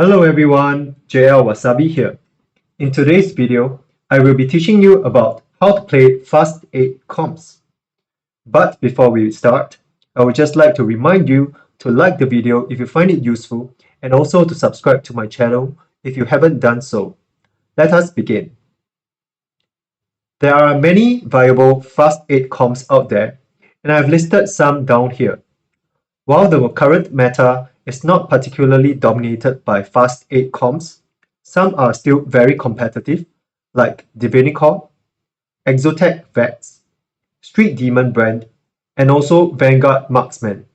Hello everyone, JL Wasabi here. In today's video, I will be teaching you about how to play Fast 8 comps. But before we start, I would just like to remind you to like the video if you find it useful and also to subscribe to my channel if you haven't done so. Let us begin. There are many viable Fast 8 comps out there, and I've listed some down here. While the current meta is not particularly dominated by Fast 8 comps, some are still very competitive, like Divinicore, Exotech Vex, Street Demon Brand, and also Vanguard Marksman.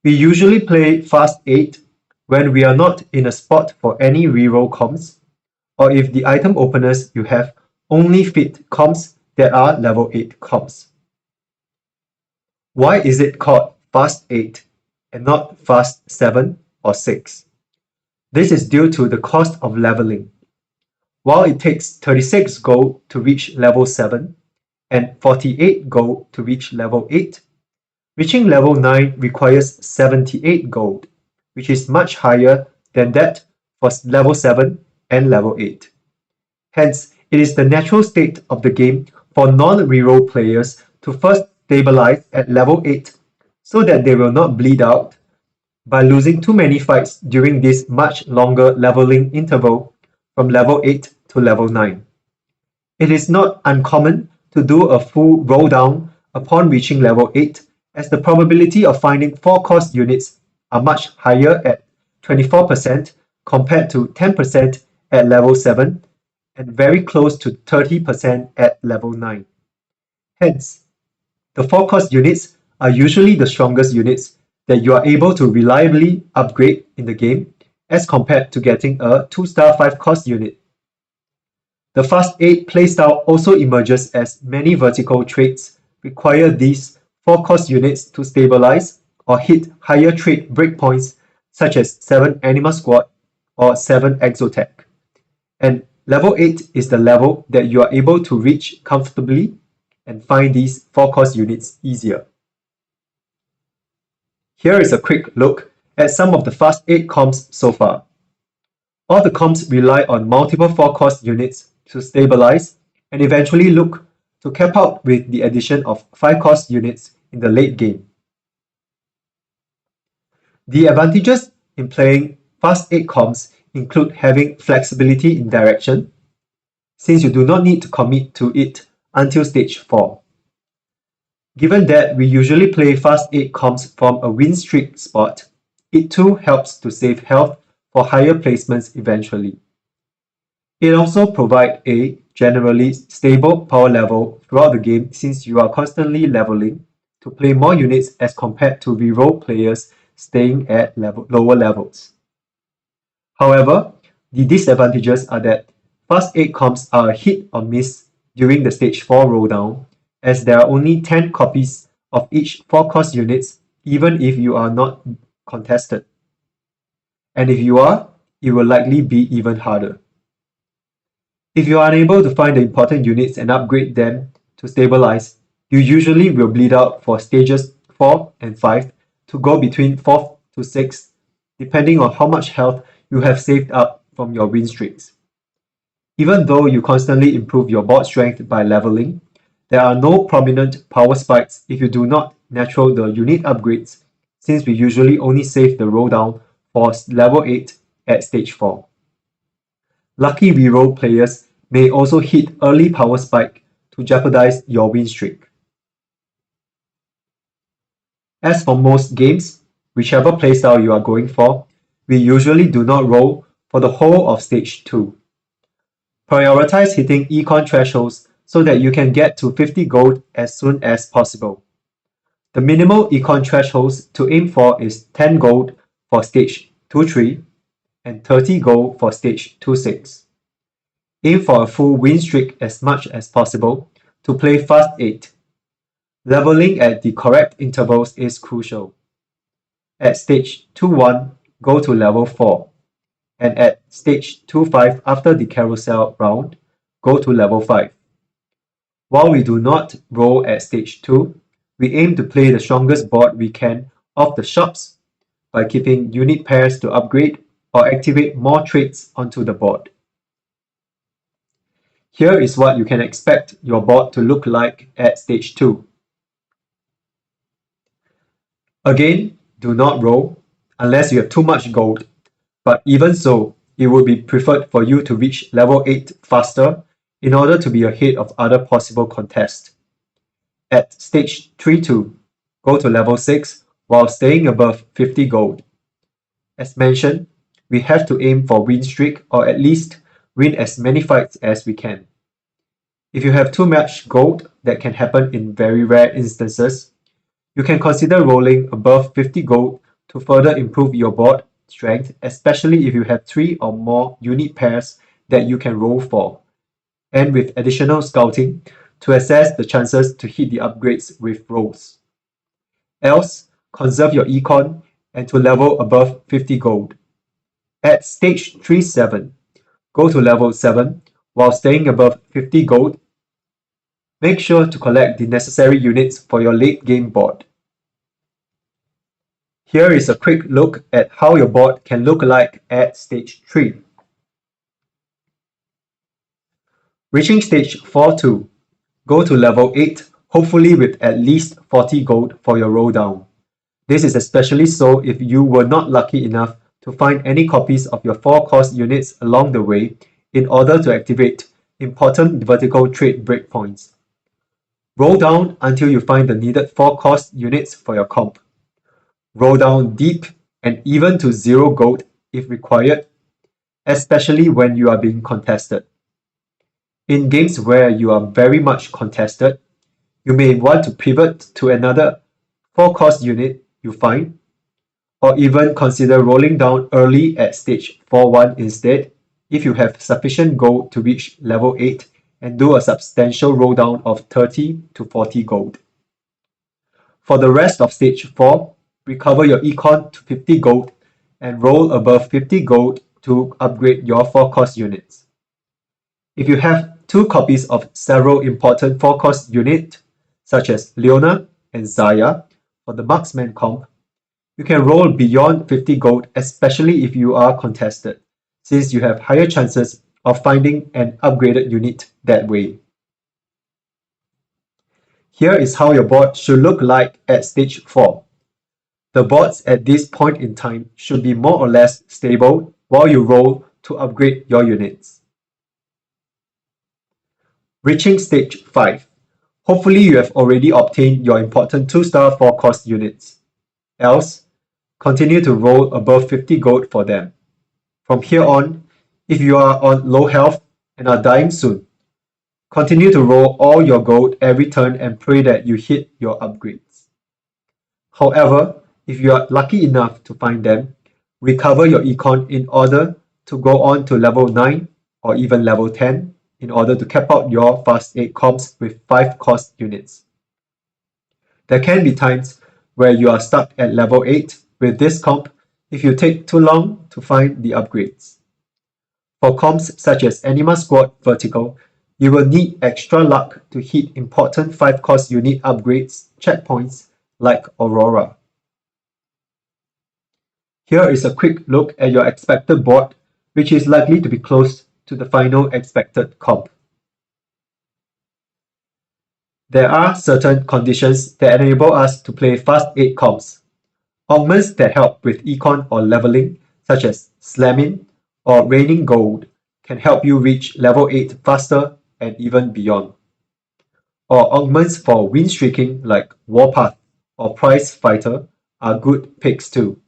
We usually play Fast 8 when we are not in a spot for any reroll comps, or if the item openers you have only fit comps that are level 8 comps. Why is it called Fast 8 and not Fast 7 or 6? This is due to the cost of leveling. While it takes 36 gold to reach level 7 and 48 gold to reach level 8, reaching level 9 requires 78 gold, which is much higher than that for level 7 and level 8. Hence, it is the natural state of the game for non-reroll players to first stabilize at level 8 so that they will not bleed out by losing too many fights during this much longer leveling interval from level 8 to level 9. It is not uncommon to do a full roll down upon reaching level 8, as the probability of finding 4-cost units are much higher at 24% compared to 10% at level 7 and very close to 30% at level 9. Hence, the 4-cost units are usually the strongest units that you are able to reliably upgrade in the game as compared to getting a 2-star 5-cost unit. The Fast 8 playstyle also emerges as many vertical traits require these 4-cost units to stabilize or hit higher trait breakpoints such as 7 Animal Squad or 7 Exotech. And level 8 is the level that you are able to reach comfortably and find these 4-cost units easier. Here is a quick look at some of the Fast 8 comps so far. All the comps rely on multiple 4-cost units to stabilize and eventually look to cap out with the addition of 5-cost units in the late game. The advantages in playing Fast 8 comps include having flexibility in direction, since you do not need to commit to it until stage 4. Given that we usually play Fast 8 comps from a win streak spot, it too helps to save health for higher placements eventually. It also provides a generally stable power level throughout the game since you are constantly leveling to play more units as compared to reroll players staying at lower levels. However, the disadvantages are that Fast 8 comps are a hit or miss during the stage 4 rolldown, as there are only 10 copies of each 4-cost units even if you are not contested. And if you are, it will likely be even harder. If you are unable to find the important units and upgrade them to stabilize, you usually will bleed out for stages 4 and 5 to go between 4th to 6th, depending on how much health you have saved up from your win streaks. Even though you constantly improve your board strength by leveling, there are no prominent power spikes if you do not natural the unit upgrades, since we usually only save the rolldown for level 8 at stage 4. Lucky reroll players may also hit early power spike to jeopardize your win streak. As for most games, whichever playstyle you are going for, we usually do not roll for the whole of stage 2. Prioritize hitting econ thresholds so that you can get to 50 gold as soon as possible. The minimal econ thresholds to aim for is 10 gold for stage 2-3 and 30 gold for stage 2-6. Aim for a full win streak as much as possible to play Fast 8. Leveling at the correct intervals is crucial. At stage 2-1, go to level 4, and at stage 2-5 after the carousel round, go to level 5. While we do not roll at stage 2, we aim to play the strongest board we can off the shops by keeping unit pairs to upgrade or activate more traits onto the board. Here is what you can expect your board to look like at stage 2. Again, do not roll unless you have too much gold, but even so, it would be preferred for you to reach level 8 faster in order to be ahead of other possible contests. At stage 3-2, go to level 6 while staying above 50 gold. As mentioned, we have to aim for win streak or at least win as many fights as we can. If you have too much gold, that can happen in very rare instances, you can consider rolling above 50 gold to further improve your board strength, especially if you have 3 or more unit pairs that you can roll for, and with additional scouting to assess the chances to hit the upgrades with rolls. Else, conserve your econ and to level above 50 gold. At stage 3-7, go to level 7 while staying above 50 gold. Make sure to collect the necessary units for your late game board. Here is a quick look at how your board can look like at stage 3. Reaching stage 4-2, go to level 8, hopefully with at least 40 gold for your roll down. This is especially so if you were not lucky enough to find any copies of your 4-cost units along the way in order to activate important vertical trade breakpoints. Roll down until you find the needed 4-cost units for your comp. Roll down deep and even to 0 gold if required, especially when you are being contested. In games where you are very much contested, you may want to pivot to another 4-cost unit you find, or even consider rolling down early at stage 4-1 instead if you have sufficient gold to reach level 8 and do a substantial roll down of 30 to 40 gold. For the rest of stage 4, recover your econ to 50 gold and roll above 50 gold to upgrade your 4-cost units. If you have 2 copies of several important 4-cost units, such as Leona and Zaya for the marksman comp, you can roll beyond 50 gold, especially if you are contested, since you have higher chances of finding an upgraded unit that way. Here is how your board should look like at stage 4. The boards at this point in time should be more or less stable while you roll to upgrade your units. Reaching stage 5. Hopefully you have already obtained your important 2-star 4-cost units. Else, continue to roll above 50 gold for them. From here on, if you are on low health and are dying soon, continue to roll all your gold every turn and pray that you hit your upgrades. However, if you are lucky enough to find them, recover your econ in order to go on to level 9 or even level 10 in order to cap out your fast 8 comps with 5-cost units. There can be times where you are stuck at level 8 with this comp if you take too long to find the upgrades. For comps such as Anima Squad Vertical, you will need extra luck to hit important 5-cost unit upgrades checkpoints like Aurora. Here is a quick look at your expected board, which is likely to be close to the final expected comp. There are certain conditions that enable us to play fast 8 comps. Augments that help with econ or leveling, such as slamming or raining gold, can help you reach level 8 faster and even beyond. Or augments for win streaking like Warpath or Prize Fighter are good picks too.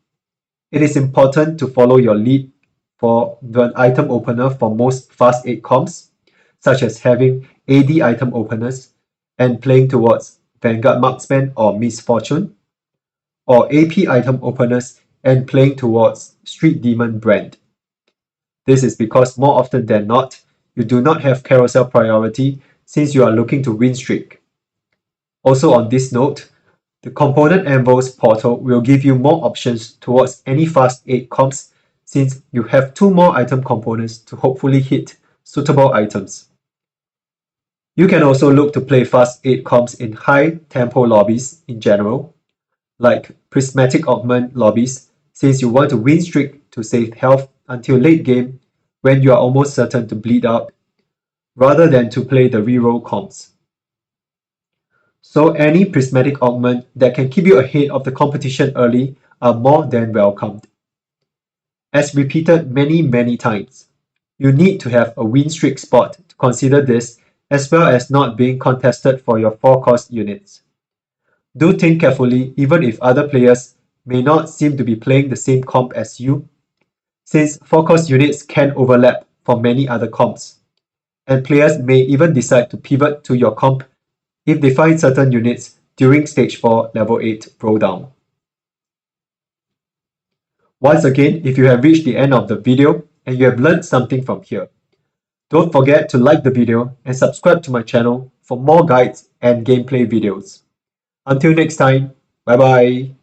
It is important to follow your lead for the item opener for most fast 8 comps, such as having AD item openers and playing towards Vanguard Marksman or Misfortune, or AP item openers and playing towards Street Demon Brand. This is because more often than not, you do not have carousel priority since you are looking to win streak. Also on this note, the Component Anvil's portal will give you more options towards any fast 8 comps since you have 2 more item components to hopefully hit suitable items. You can also look to play fast 8 comps in high tempo lobbies in general, like prismatic augment lobbies, since you want to win streak to to save health until late game when you are almost certain to bleed out, rather than to play the reroll comps. So any prismatic augment that can keep you ahead of the competition early are more than welcomed. As repeated many times, you need to have a win streak spot to consider this, as well as not being contested for your 4-cost units. Do think carefully even if other players may not seem to be playing the same comp as you, since 4-cost units can overlap for many other comps, and players may even decide to pivot to your comp if they find certain units during Stage 4 Level 8 Throwdown. Once again, if you have reached the end of the video and you have learned something from here, don't forget to like the video and subscribe to my channel for more guides and gameplay videos. Until next time, bye bye.